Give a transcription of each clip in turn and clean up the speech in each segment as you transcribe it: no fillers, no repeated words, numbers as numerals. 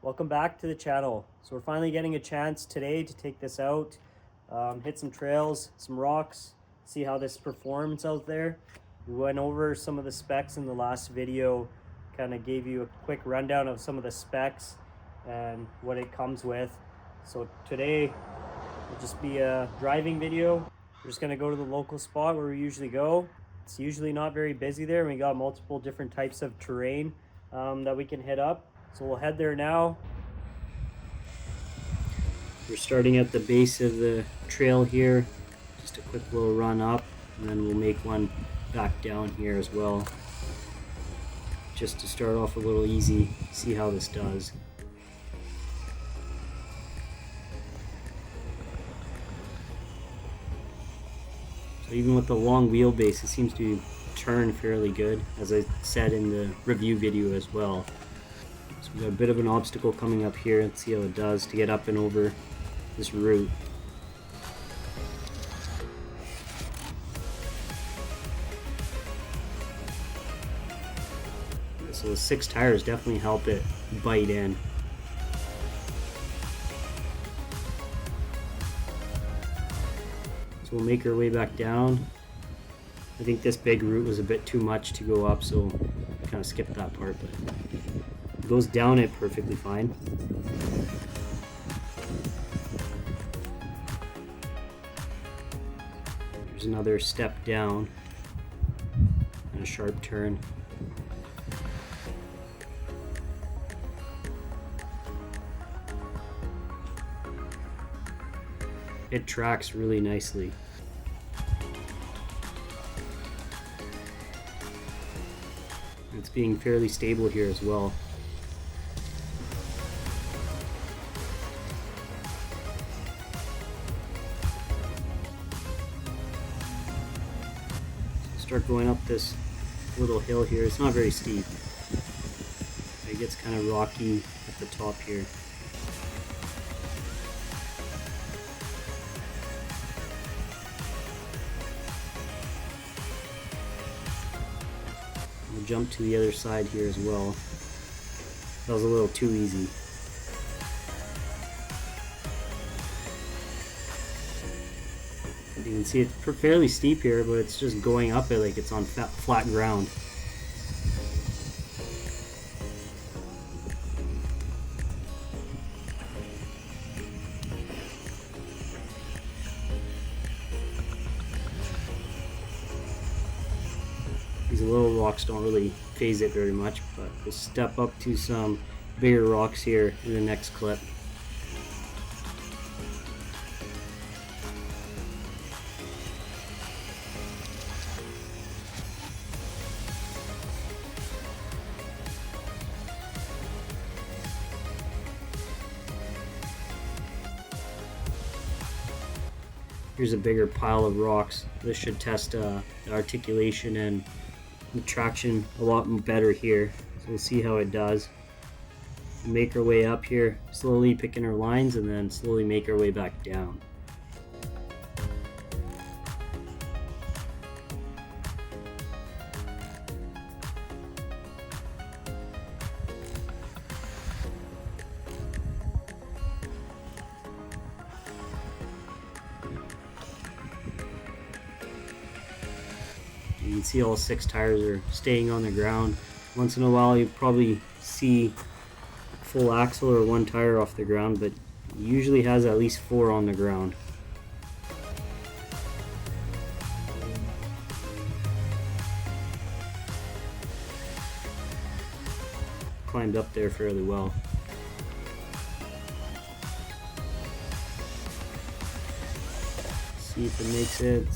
Welcome back to the channel. So we're finally getting a chance today to take this out, hit some trails, some rocks, see how this performs out there. We went over some of the specs in the last video, kind of gave you a quick rundown of some of the specs and what it comes with. So today will just be a driving video. We're just gonna go to the local spot where we usually go. It's usually not very busy there. We got multiple different types of terrain that we can hit up. So we'll head there now. We're starting at the base of the trail here. Just a quick little run up, and then we'll make one back down here as well. Just to start off a little easy, see how this does. So even with the long wheelbase, it seems to turn fairly good, as I said in the review video as well. So we got a bit of an obstacle coming up here. Let's see how it does to get up and over this route. So the 6 tires definitely help it bite in. So we'll make our way back down. I think this big route was a bit too much to go up, so kind of skipped that part, but it goes down it perfectly fine. There's another step down and a sharp turn. It tracks really nicely. It's being fairly stable here as well. Start going up this little hill here. It's not very steep. It gets kind of rocky at the top here. We'll jump to the other side here as well. That was a little too easy. You can see it's fairly steep here, but it's just going up it like it's on flat ground. These little rocks don't really phase it very much, but we'll step up to some bigger rocks here in the next clip. Here's a bigger pile of rocks. This should test the articulation and traction a lot better here. So we'll see how it does. We'll make our way up here, slowly picking our lines, and then slowly make our way back down. You can see all 6 tires are staying on the ground. Once in a while you probably see full axle or 1 tire off the ground, but it usually has at least 4 on the ground. Climbed up there fairly well. See if it makes it.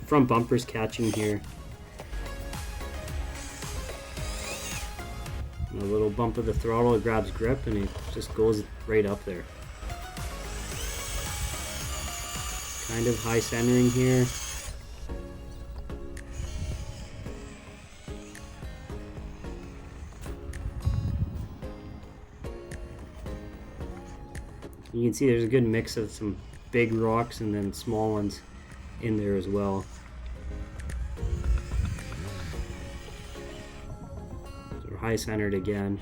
Front bumper's catching here. A little bump of the throttle, it grabs grip and it just goes right up there. Kind of high centering here. You can see there's a good mix of some big rocks and then small ones in there as well. So we're high centered again.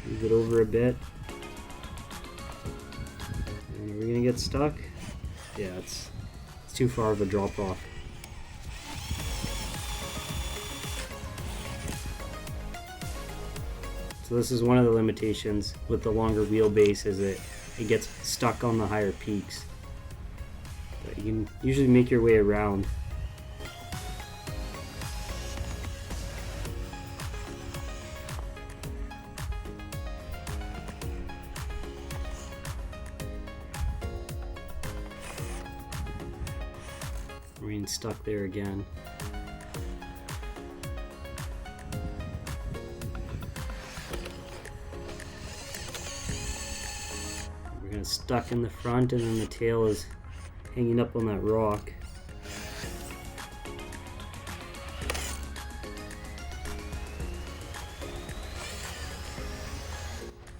Move it over a bit. And are we gonna get stuck? Yeah, it's too far of a drop off. So this is one of the limitations with the longer wheelbase, is it gets stuck on the higher peaks. But you can usually make your way around. We're getting stuck there again. We're gonna stuck in the front, and then the tail is hanging up on that rock.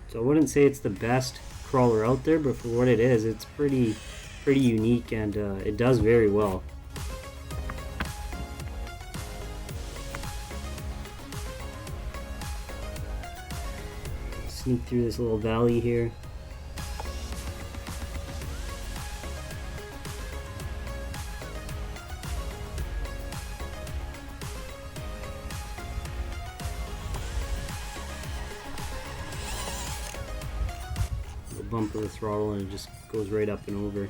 So I wouldn't say it's the best crawler out there, but for what it is, it's pretty unique, and it does very well. Sneak through this little valley here. Bump of the throttle and it just goes right up and over.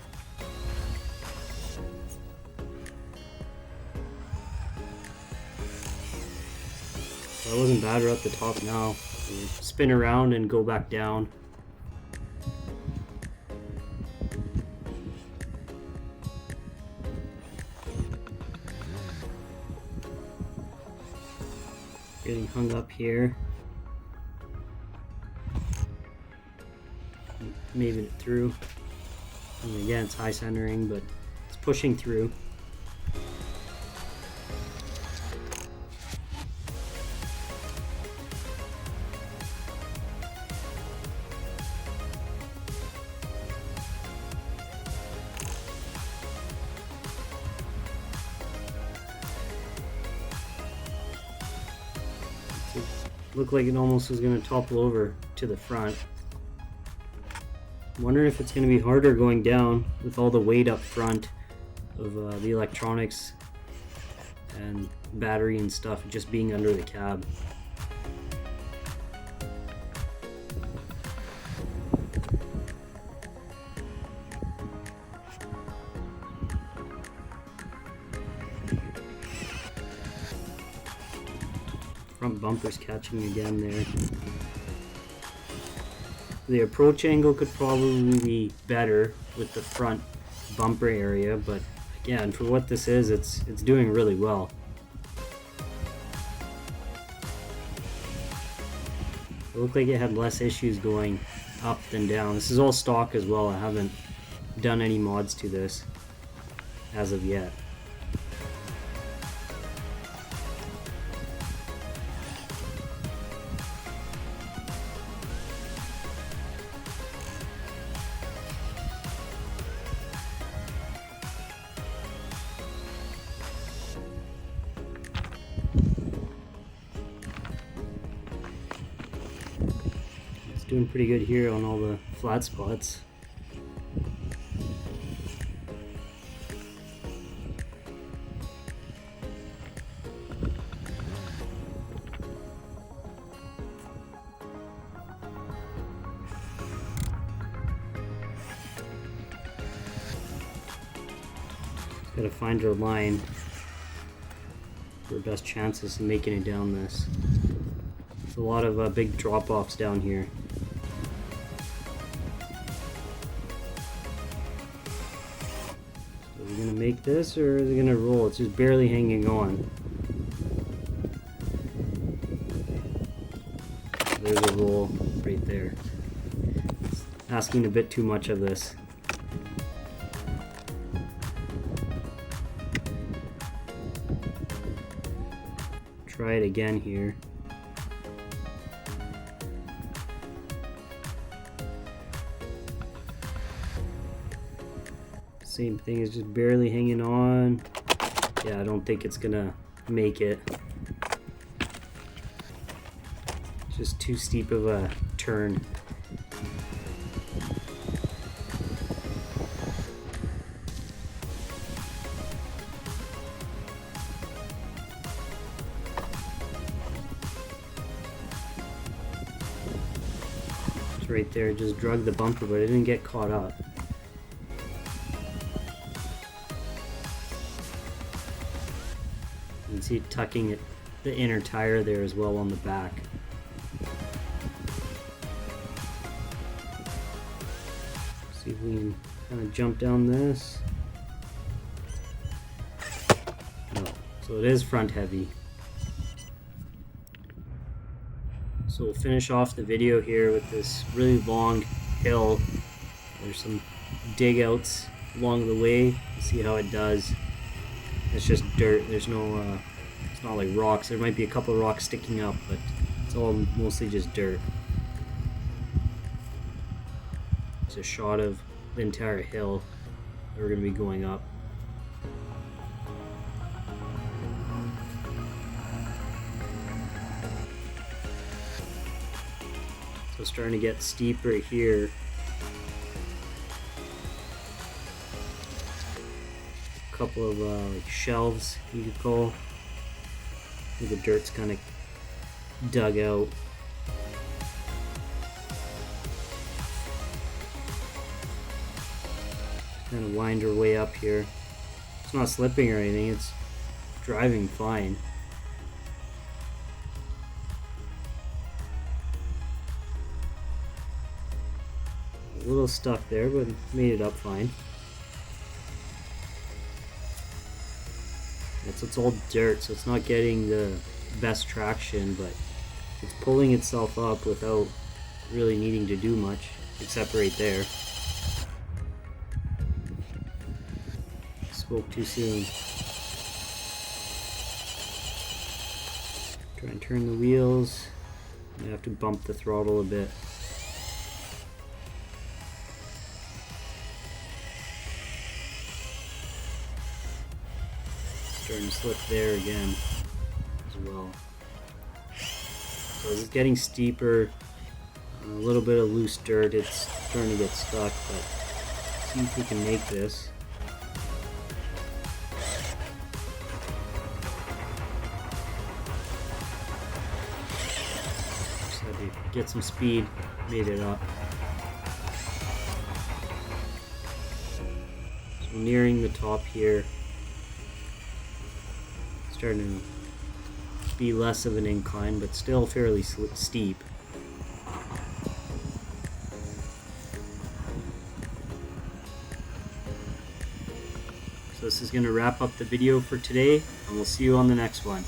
So that wasn't bad. We're at the top now. We'll spin around and go back down. Getting hung up here. Made it through. And again, it's high centering, but it's pushing through. It looked like it almost was going to topple over to the front. I'm wondering if it's going to be harder going down with all the weight up front of the electronics and battery and stuff just being under the cab. Front bumper's catching again there. The approach angle could probably be better with the front bumper area, but again, for what this is, it's doing really well. It looked like it had less issues going up than down. This is all stock as well. I haven't done any mods to this as of yet. Doing pretty good here on all the flat spots. Just gotta find our line for our best chances of making it down this. There's a lot of big drop-offs down here. Are we gonna make this, or is it gonna roll? It's just barely hanging on. There's a roll right there. It's asking a bit too much of this. Try it again here. Same thing, is just barely hanging on. Yeah, I don't think it's gonna make it. Just too steep of a turn. It's right there, just drug the bumper, but it didn't get caught up. You can see it tucking it, the inner tire there as well on the back. See if we can kind of jump down this. No, so it is front heavy. So we'll finish off the video here with this really long hill. There's some dig outs along the way. See how it does. It's just dirt. There's no, it's not like rocks. There might be a couple of rocks sticking up, but it's all mostly just dirt. It's a shot of the entire hill that we're going to be going up. So it's starting to get steeper here. A couple of like shelves, you could call. The dirt's kind of dug out. Kind of wind our way up here. It's not slipping or anything, it's driving fine. A little stuck there, but made it up fine. It's all dirt, so it's not getting the best traction, but it's pulling itself up without really needing to do much, except right there. Spoke too soon. Try and turn the wheels. You have to bump the throttle a bit. Starting to slip there again as well. So it's getting steeper. A little bit of loose dirt. It's starting to get stuck, but let's see if we can make this. Just had to get some speed. Made it up. So nearing the top here. Starting to be less of an incline, but still fairly steep. So this is going to wrap up the video for today, and we'll see you on the next one.